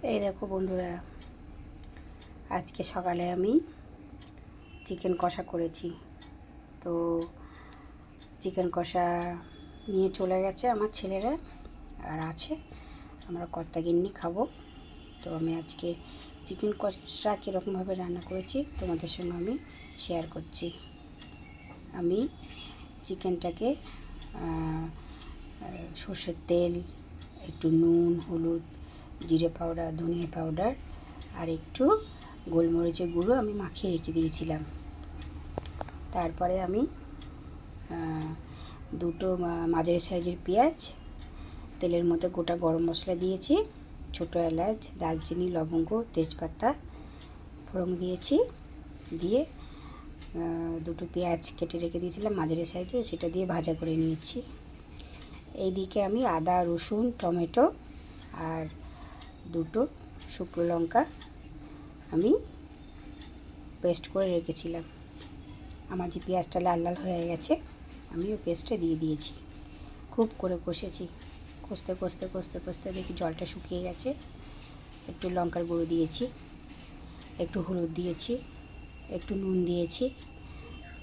এই দেখো বন্ধুরা, আজকে সকালে আমি চিকেন কষা করেছি। তো চিকেন কষা নিয়ে চলে গেছে আমার ছেলেরা, আর আছে আমরা কর্তাগিন্নি খাবো। তো আমি আজকে চিকেন কষা কীরকমভাবে রান্না করেছি তোমাদের সঙ্গে আমি শেয়ার করছি। আমি চিকেনটাকে সর্ষের তেল, একটু নুন, হলুদ, জিরে পাউডার, ধনিয়া পাউডার আর একটু গোলমরিচের গুঁড়ো আমি মাখিয়ে রেখে দিয়েছিলাম। তারপরে আমি দুটো মাঝারি সাইজের পেঁয়াজ তেলের মধ্যে গোটা গরম মশলা দিয়েছি, ছোটো এলাচ, দারচিনি, লবঙ্গ, তেজপাতা ফোড়ন দিয়েছি। দিয়ে দুটো পেঁয়াজ কেটে রেখে দিয়েছিলাম মাঝারি সাইজে, সেটা দিয়ে ভাজা করে নিয়েছি। এইদিকে আমি আদা, রসুন, টমেটো আর দুটো শুকনো লঙ্কা আমি পেস্ট করে রেখেছিলাম। আমার যে পেঁয়াজটা লাল লাল হয়ে গেছে, আমি ওই পেস্টটা দিয়ে দিয়েছি। খুব করে কষেছি, কষতে কষতে কষতে কষতে দেখি জলটা শুকিয়ে গেছে। একটু লঙ্কার গুঁড়ো দিয়েছি, একটু হলুদ দিয়েছি, একটু নুন দিয়েছি।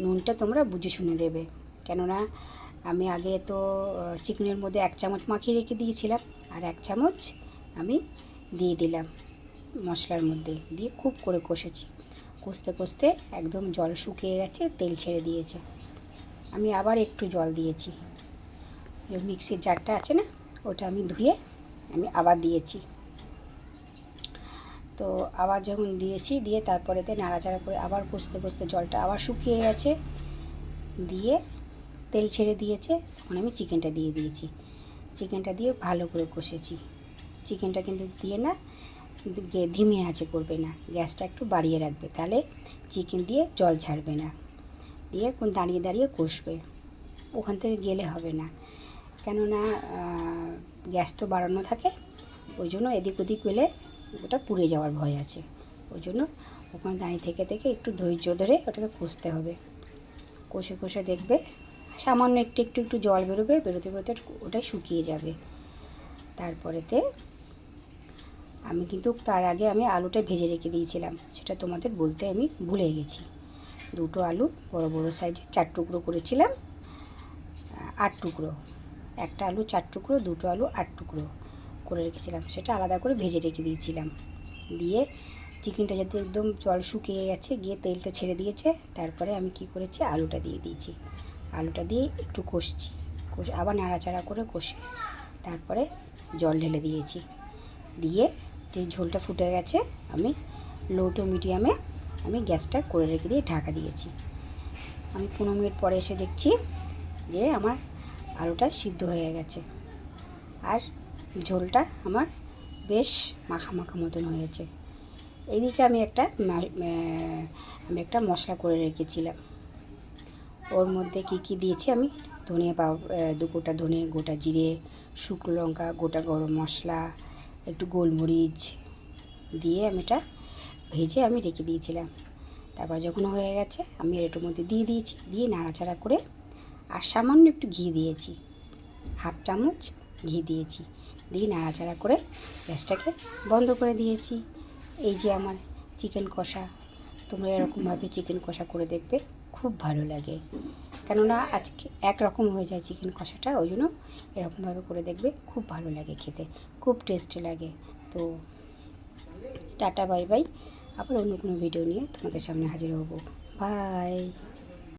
নুনটা তোমরা বুঝে শুনে দেবে, কেননা আমি আগে তো চিকেনের মধ্যে 1 চামচ মাখিয়ে রেখে দিয়েছিলাম, আর 1 চামচ আমি দিয়ে দিলাম মশলার মধ্যে। দিয়ে খুব করে কষেছি, কষতে কষতে একদম জল শুকিয়ে গেছে, তেল ছেড়ে দিয়েছে। আমি আবার একটু জল দিয়েছি, মিক্সির জারটা আছে না, ওটা আমি ধুয়ে আমি আবার দিয়েছি। তো আবার যখন দিয়েছি, দিয়ে তারপরেতে নাড়াচাড়া করে আবার কষতে কষতে জলটা আবার শুকিয়ে গেছে, দিয়ে তেল ছেড়ে দিয়েছে। তখন আমি চিকেনটা দিয়ে দিয়েছি। চিকেনটা দিয়ে ভালো করে কষেছি। চিকেনটা কিন্তু দিয়ে না ধিমে আঁচে করবে না, গ্যাসটা একটু বাড়িয়ে রাখবে, তাহলে চিকেন দিয়ে জল ছাড়বে না। দিয়ে কোন দাঁড়িয়ে দাঁড়িয়ে কষবে, ওখান থেকে গেলে হবে না, কেননা গ্যাস তো বাড়ানো থাকে। ওই জন্য এদিক ওদিক গেলে ওটা পুড়ে যাওয়ার ভয় আছে। ওই জন্য ওখানে দাঁড়িয়ে থেকে থেকে একটু ধৈর্য ধরে ওটাকে কষতে হবে। কষে কষে দেখবে সামান্য একটু একটু একটু জল বেরোবে, বেরোতে বেরোতে ওটাই শুকিয়ে যাবে। তারপরেতে আমি কিন্তু তার আগে আমি আলুটা ভেজে রেখে দিয়েছিলাম, সেটা তোমাদের বলতে আমি ভুলে গেছি। দুটো আলু বড় বড় সাইজে 4 টুকরো করেছিলাম, 8 টুকরো, একটা আলু 4 টুকরো, দুটো আলু 8 টুকরো করে রেখেছিলাম, সেটা আলাদা করে ভেজে রেখে দিয়েছিলাম। দিয়ে চিকেনটা যাতে একদম জল শুকিয়ে গেছে, গিয়ে তেলটা ছেড়ে দিয়েছে, তারপরে আমি কি করেছি, আলুটা দিয়ে দিয়েছি। আলুটা দিয়ে একটু কষছি, আবার নাড়াচাড়া করে কষে তারপরে জল ঢেলে দিয়েছি। দিয়ে যে ঝোলটা ফুটে গেছে, আমি লো টু মিডিয়ামে আমি গ্যাসটা করে রেখে দিয়ে ঢাকা দিয়েছি। আমি 15 মিনিট পরে এসে দেখছি যে আমার আলুটা সিদ্ধ হয়ে গেছে, আর ঝোলটা আমার বেশ মাখা মাখা মতন হয়েছে। এইদিকে আমি একটা মশলা করে রেখেছিলাম। ওর মধ্যে কি দিয়েছি আমি, ধনিয়া পাউডার, গোটা ধনে, গোটা জিরে, শুকনো লঙ্কা, গোটা গরম মশলা, একটু গোলমরিচ দিয়ে আমি এটা ভেজে আমি রেখে দিয়েছিলাম। তারপর যখন হয়ে গেছে, আমি এটার মধ্যে দিয়ে দিয়েছি, দিয়ে নাড়াচাড়া করে আর সামান্য একটু ঘি দিয়েছি, 1/2 চামচ ঘি দিয়েছি, দিয়ে নাড়াচাড়া করে গ্যাসটাকে বন্ধ করে দিয়েছি। এই যে আমার চিকেন কষা। তোমরা এরকমভাবে চিকেন কষা করে দেখবে, খুব ভালো লাগে। কেননা আজকে একরকম হয়ে যায় চিকেন কষাটা, ওই জন্য এরকমভাবে করে দেখবে, খুব ভালো লাগে খেতে, খুব টেস্টি লাগে। তো টাটা, বাই বাই। আবার অন্য কোনো ভিডিও নিয়ে তোমাদের সামনে হাজির হব। বাই।